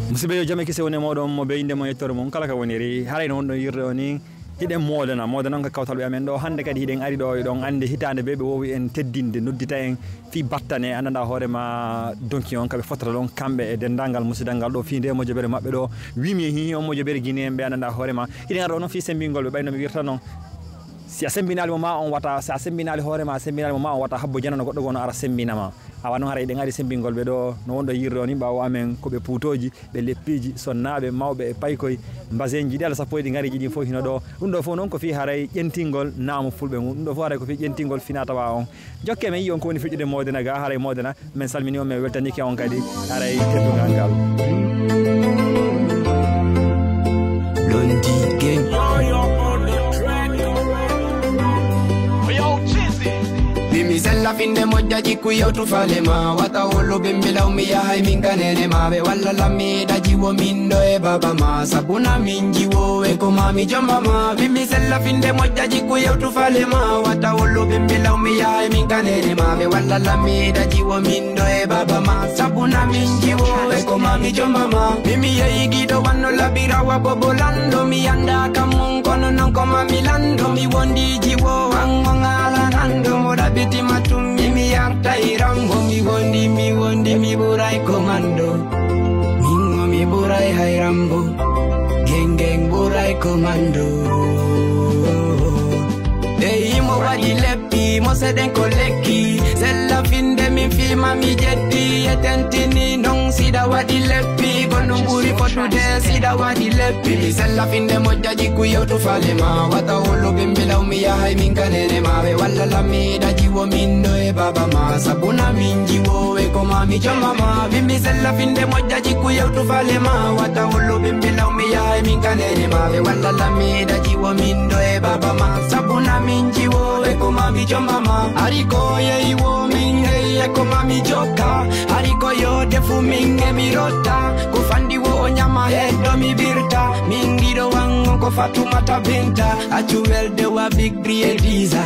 Musibe yo jame kise woni modon mo be inde mo yettore mon kala ka woniri haray non do yirde oni hiden modana ka kawtal be amen do hande kadi hiden ari do don ande hitande be wowi en teddinde noddita en fi battane andanda hoore ma donki on kabe fotata don kambe e dendangal musidangal do fi nde mo jobere mabbe do wimi hi on mo jobere gine be andanda hoore ma hiden aro non fi sembingol be bayno mi wirta non si a sembinali mo ma on wata sa sembinali hoore ma sembinali mo ma on wata habbo janano goddo gono ara sembinama awa non haray de ngari sembingol be do no wondo yirde oni bawo amen ko be putoji be leppiji sonnabe mawbe e paykoy mbazenji dal sappo di ngari jidi fo hino do dum do fo non ko fi haray yentingol naamu fulbe dum do fo haray ko fi yentingol finata wa on jokke men yon ko woni fijude modena ga haray modena men salmini on men weltani ke on kadi haray teddugal gal Londi gang Bimi sella finde mojja jikku yewtu falema wata wolo bimbila umiya hay min kanene mabe walla lammi daji wo min do e baba ma sabuna min jiwo e ko mami jomba ma bimi sella finde mojja jikku yewtu falema wata wolo bimbila umiya hay min kanene mabe walla lammi daji wo min do e baba ma sabuna min jiwo e ko mami jomba ma bimi yeyi gido wanno labira wa bobolando mi anda kamun kono non ko mami lando mi wondi jiwo wangala nando moda biti matum mi yarta irambo mi wondi mi burai komando mingo mi burai hairambo geng burai komando Ei mo wadi leppi mo seden koleki sella finde mi fima mi jetti etentini non sida wadi leppi kono buri fotude sida wadi leppi mi sella finde mo jaji ku yewtu falema wata wolo bembela mi ya hay min kanene mabe walla lammi daji wo min do e baba ma sabuna min jiwo e ko mami jomba ma mi sella finde mo jaji ku yewtu falema wata wolo bembela mi ya hay min kanene mabe walla lammi daji wo min do e baba ma sabuna minji wo e ko mami jomba ma ariko ye wo minge e ko mami joka ariko yo defu minge mi rota ko fandi wo nyama hedo mi birta mingi do wango ko fatuma tabinta achuel de wa big briediza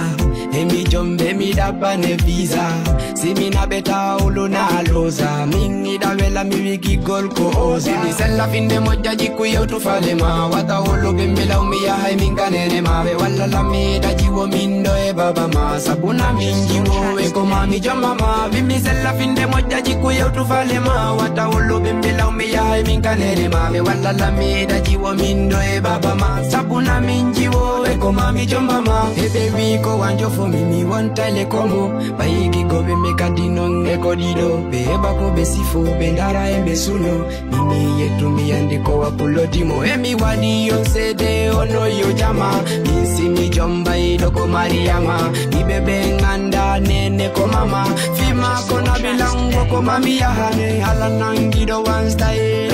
e mi jombe mi daba ne visa simina beta uluna loza mingi da vela mi wiki gol ko oza mi sella finde mojja jikku yewtu falema wata wolo bimbila mi ya hay min kanene mabe walla lammi daji wo min do e baba ma sabuna mingi wo e ko mami jomba ma bimi sella finde mojja jikku yewtu falema wata wolo bimbila mi ya hay min kanene mabe walla lammi daji wo min do e baba ma sabuna mingi wo e ko mami jomba ma e baby ko wanjo fo mi wanta le kombo bayigi go be me kadino e ko dido be eba ko be sifo be ndara e be suno mimi yetu mi andi ko wapulodimo e mi wadi yo sede ono yo jama mi simi jomba ido ko mariama mi bebe nganda nene ko mama fima ko na bilango ko mami ya hane ala nangido one style